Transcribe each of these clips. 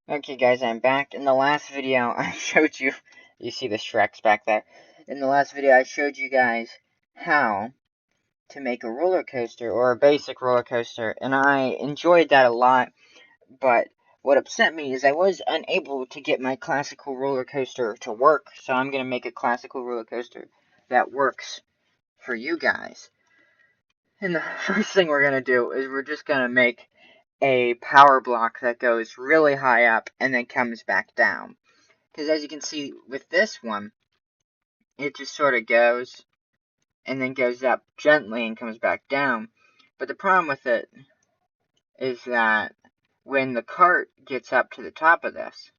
Okay guys, I'm back. In the last video I showed you, you see the Shreks back there. In the last video I showed you guys how to make a roller coaster, or a basic roller coaster, and I enjoyed that a lot, but what upset me is I was unable to get my classical roller coaster to work, so I'm going to make a classical roller coaster that works for you guys. And the first thing we're going to do is we're just going to make a power block that goes really high up and then comes back down. Because as you can see with this one, it just sort of goes and then goes up gently and comes back down. But the problem with it is that when the cart gets up to the top of this,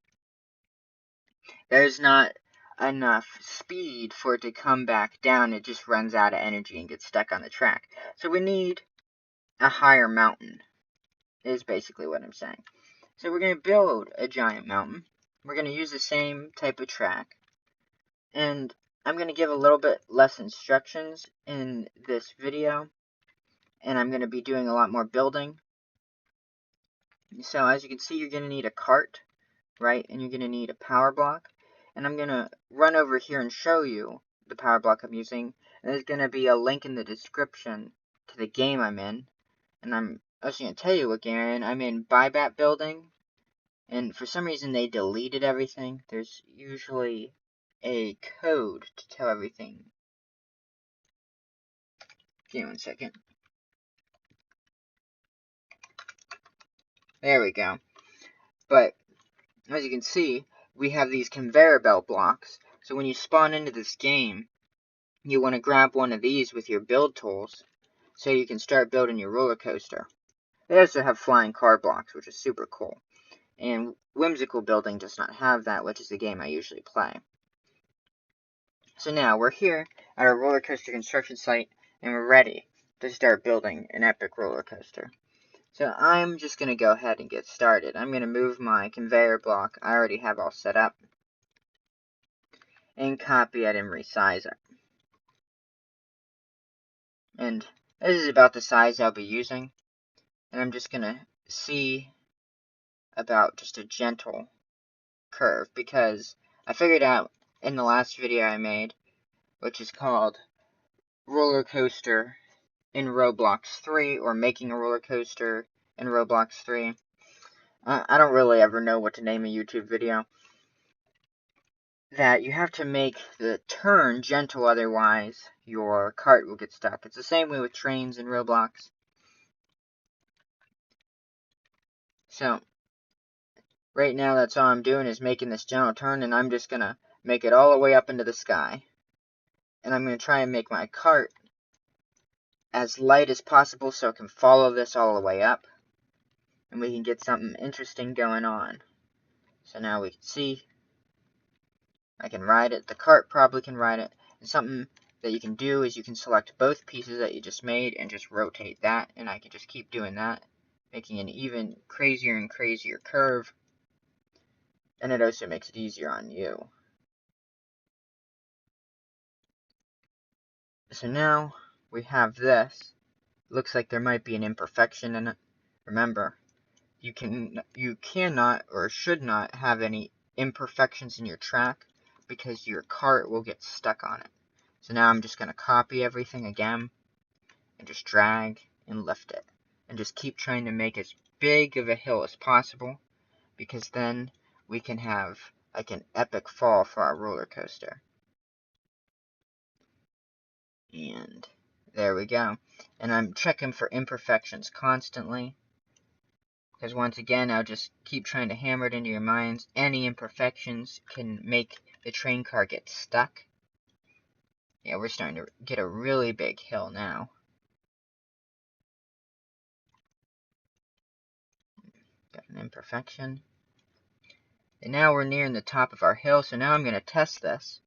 there's not enough speed for it to come back down. It just runs out of energy and gets stuck on the track. So we need a higher mountain, is basically what I'm saying. So we're going to build a giant mountain. We're going to use the same type of track. And I'm going to give a little bit less instructions in this video. And I'm going to be doing a lot more building. So as you can see, you're going to need a cart, right? And you're going to need a power block. And I'm going to run over here and show you the power block I'm using. And there's going to be a link in the description to the game I'm in. And I'm also going to tell you what game I'm in Buybat Building. And for some reason they deleted everything. There's usually a code to tell everything. Give me 1 second. There we go. But as you can see, we have these conveyor belt blocks. So when you spawn into this game, you want to grab one of these with your build tools so you can start building your roller coaster. They also have flying car blocks, which is super cool. And Whimsical Building does not have that, which is the game I usually play. So now we're here at our roller coaster construction site, and we're ready to start building an epic roller coaster. So I'm just going to go ahead and get started. I'm going to move my conveyor block I already have all set up and copy it and resize it. And this is about the size I'll be using. And I'm just going to see about just a gentle curve, because I figured out in the last video I made, which is called Roller Coaster in Roblox 3, or Making a Roller Coaster in Roblox 3. I don't really ever know what to name a YouTube video. That you have to make the turn gentle, otherwise your cart will get stuck. It's the same way with trains in Roblox. So, right now that's all I'm doing is making this gentle turn, and I'm just going to make it all the way up into the sky. And I'm going to try and make my cart as light as possible so it can follow this all the way up. And we can get something interesting going on. So now we can see I can ride it. The cart probably can ride it. And something that you can do is you can select both pieces that you just made and just rotate that. And I can just keep doing that, making an even crazier and crazier curve. And it also makes it easier on you. So now we have this. Looks like there might be an imperfection in it. Remember, you cannot or should not have any imperfections in your track, because your cart will get stuck on it. So now I'm just going to copy everything again and just drag and lift it. And just keep trying to make as big of a hill as possible, because then we can have like an epic fall for our roller coaster. And there we go. And I'm checking for imperfections constantly, because once again, I'll just keep trying to hammer it into your minds. Any imperfections can make the train car get stuck. Yeah, we're starting to get a really big hill now. Got an imperfection. And now we're nearing the top of our hill, so now I'm going to test this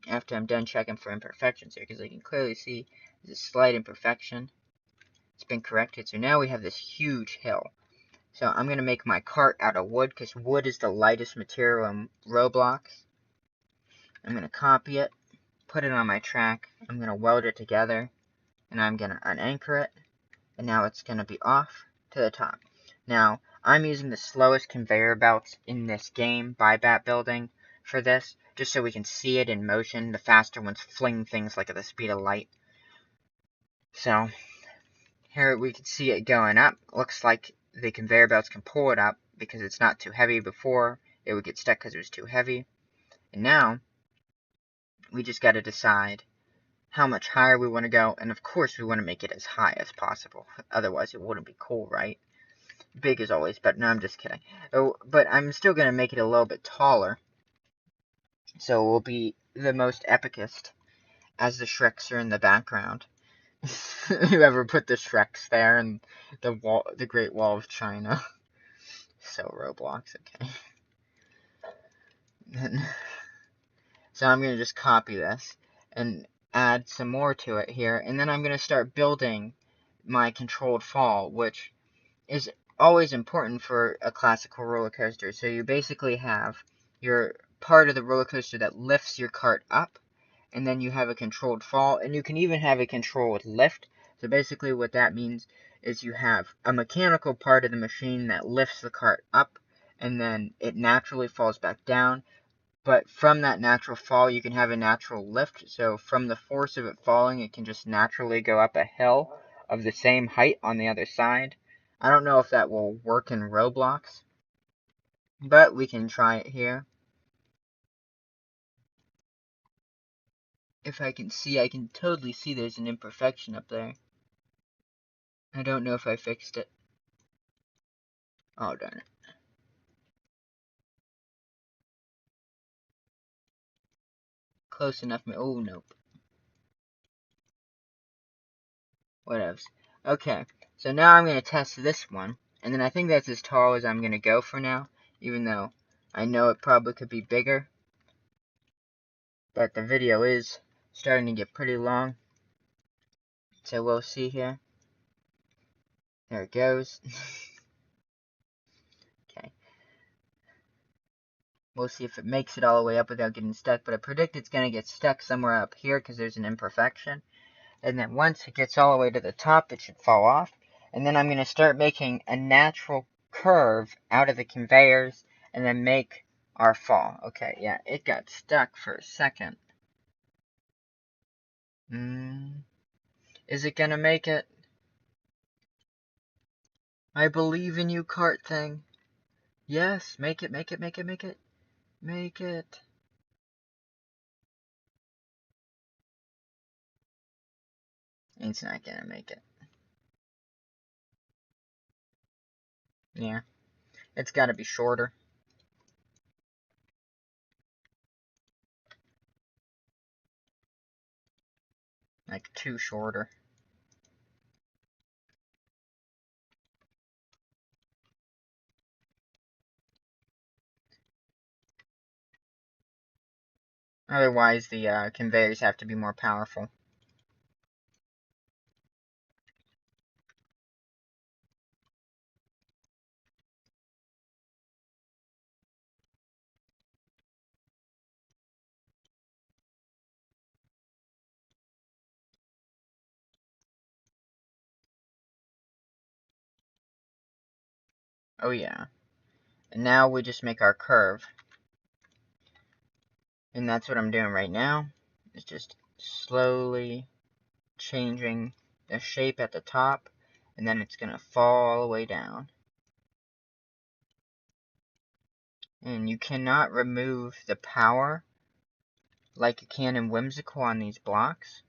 after I'm done checking for imperfections here, because I can clearly see there's a slight imperfection. It's been corrected, so now we have this huge hill. So I'm going to make my cart out of wood, because wood is the lightest material in Roblox. I'm going to copy it, put it on my track, I'm going to weld it together, and I'm going to unanchor it, and now it's going to be off to the top. Now, I'm using the slowest conveyor belts in this game by Bat Building for this, just so we can see it in motion. The faster ones fling things like at the speed of light. So, here we can see it going up. Looks like the conveyor belts can pull it up because it's not too heavy. Before, it would get stuck because it was too heavy. And now, we just got to decide how much higher we want to go. And of course, we want to make it as high as possible. Otherwise, it wouldn't be cool, right? Big is always better. No, I'm just kidding. Oh, but I'm still going to make it a little bit taller. So it will be the most epicest as the Shreks are in the background. Whoever put the Shreks there and the Great Wall of China. So Roblox, okay. So I'm going to just copy this and add some more to it here. And then I'm going to start building my controlled fall, which is always important for a classical roller coaster. So you basically have your part of the roller coaster that lifts your cart up, and then you have a controlled fall, and you can even have a controlled lift. So basically what that means is you have a mechanical part of the machine that lifts the cart up, and then it naturally falls back down. But from that natural fall, you can have a natural lift. So from the force of it falling, it can just naturally go up a hill of the same height on the other side. I don't know if that will work in Roblox, but we can try it here. If I can see, I can totally see there's an imperfection up there. I don't know if I fixed it. Oh, darn it. Close enough. Oh, nope. Whatevs. Okay, so now I'm going to test this one, and then I think that's as tall as I'm going to go for now, even though I know it probably could be bigger. But the video is starting to get pretty long, so we'll see here. There it goes. Okay. We'll see if it makes it all the way up without getting stuck, but I predict it's going to get stuck somewhere up here because there's an imperfection. And then once it gets all the way to the top, it should fall off. And then I'm going to start making a natural curve out of the conveyors and then make our fall. Okay, yeah, it got stuck for a second. Is it going to make it? I believe in you, cart thing. Yes, make it, make it, make it, make it. Make it. It's not going to make it. Yeah, it's got to be shorter. Like 2 shorter. Otherwise, the conveyors have to be more powerful. Oh yeah. And now we just make our curve. And that's what I'm doing right now. It's just slowly changing the shape at the top. And then it's going to fall all the way down. And you cannot remove the power like you can in Whimsical on these blocks.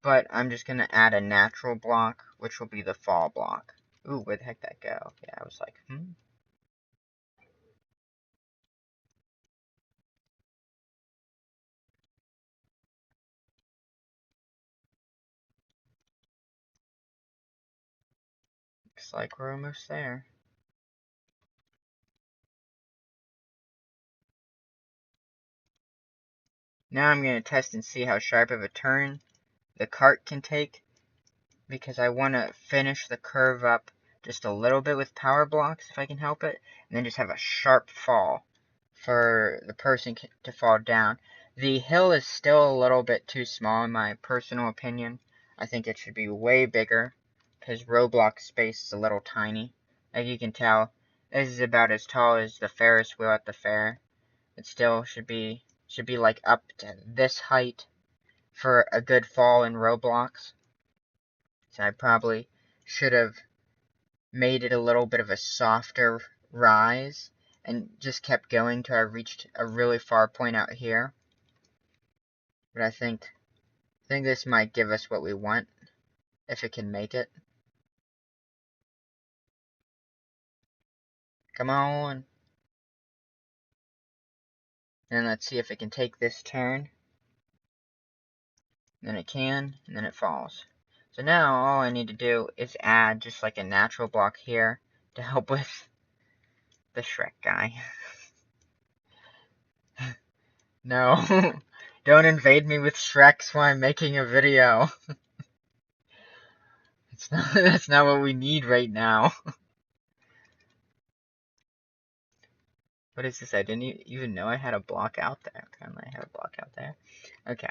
But I'm just going to add a natural block, which will be the fall block. Ooh, where the heck did that go? Yeah, I was like, Looks like we're almost there. Now I'm going to test and see how sharp of a turn the cart can take, because I want to finish the curve up just a little bit with power blocks if I can help it, and then just have a sharp fall for the person to fall down. The hill is still a little bit too small in my personal opinion. I think it should be way bigger, because Roblox space is a little tiny. As you can tell, this is about as tall as the Ferris wheel at the fair. It still should be like up to this height for a good fall in Roblox. So I probably should have made it a little bit of a softer rise and just kept going till I reached a really far point out here. But I think this might give us what we want, if it can make it. Come on. And let's see if it can take this turn. Then it can, and then it falls. So now all I need to do is add just like a natural block here to help with the Shrek guy. No, don't invade me with Shreks while I'm making a video. That's not what we need right now. What is this? I didn't even know I had a block out there. Apparently I had a block out there. Okay.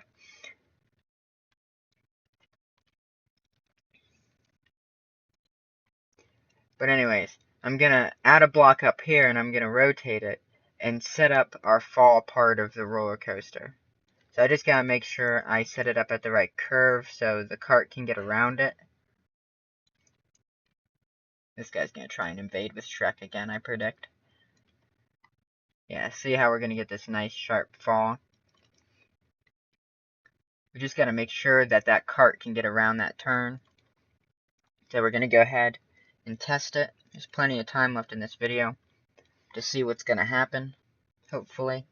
But anyways, I'm gonna add a block up here and I'm gonna rotate it and set up our fall part of the roller coaster. So I just gotta make sure I set it up at the right curve so the cart can get around it. This guy's gonna try and invade with Shrek again, I predict. Yeah, see how we're gonna get this nice sharp fall? We just gotta make sure that that cart can get around that turn. So we're gonna go ahead and test it. There's plenty of time left in this video to see what's gonna happen, hopefully.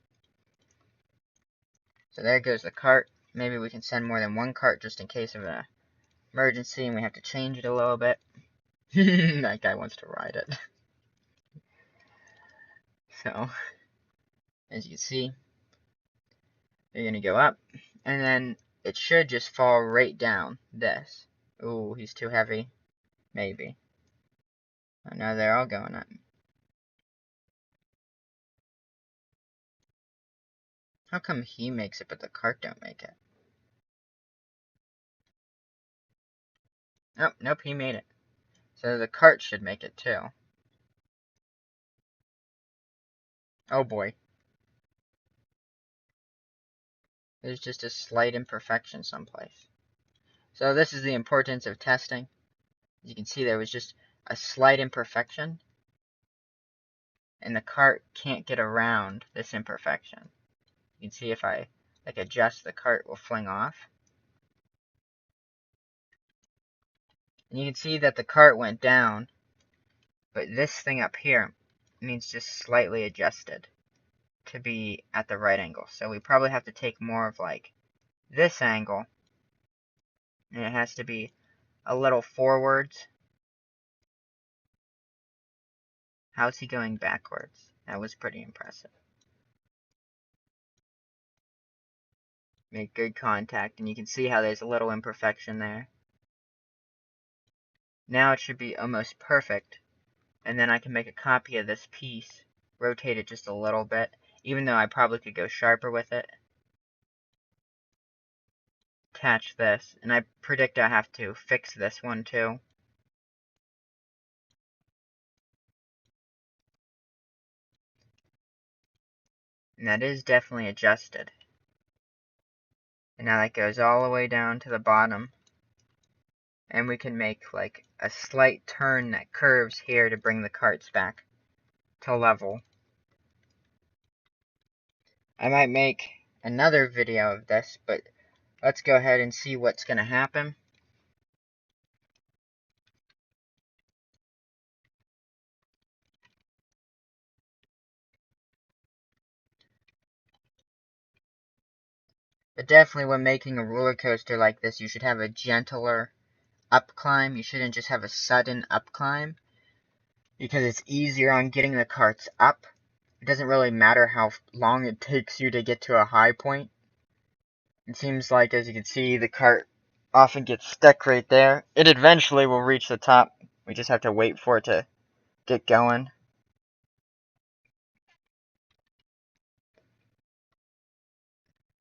So there goes the cart. Maybe we can send more than one cart just in case of an emergency and we have to change it a little bit. That guy wants to ride it. So, as you can see, you're going to go up, and then it should just fall right down this. Ooh, he's too heavy. Maybe. Oh, no, they're all going up. How come he makes it, but the cart don't make it? Oh, nope, he made it. So the cart should make it, too. Oh, boy. There's just a slight imperfection someplace. So this is the importance of testing. As you can see, there was just a slight imperfection, and the cart can't get around this imperfection. You can see if I adjust, the cart will fling off. And you can see that the cart went down, but this thing up here needs just slightly adjusted to be at the right angle. So we probably have to take more of like this angle, and it has to be a little forwards. How's he going backwards? That was pretty impressive. Make good contact, and you can see how there's a little imperfection there. Now it should be almost perfect, and then I can make a copy of this piece, rotate it just a little bit, even though I probably could go sharper with it. Attach this, and I predict I have to fix this one too. And that is definitely adjusted. And now that goes all the way down to the bottom. And we can make like a slight turn that curves here to bring the carts back to level. I might make another video of this, but let's go ahead and see what's going to happen. But definitely when making a roller coaster like this, you should have a gentler up climb. You shouldn't just have a sudden up climb, because it's easier on getting the carts up. It doesn't really matter how long it takes you to get to a high point. It seems like, as you can see, the cart often gets stuck right there. It eventually will reach the top. We just have to wait for it to get going.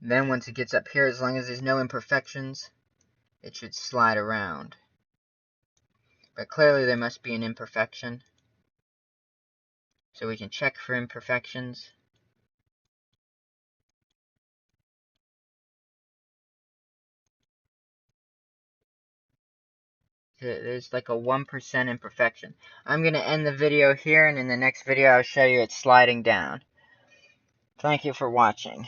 Then once it gets up here, as long as there's no imperfections, it should slide around. But clearly there must be an imperfection. So we can check for imperfections. There's like a 1% imperfection. I'm going to end the video here, and in the next video I'll show you it sliding down. Thank you for watching.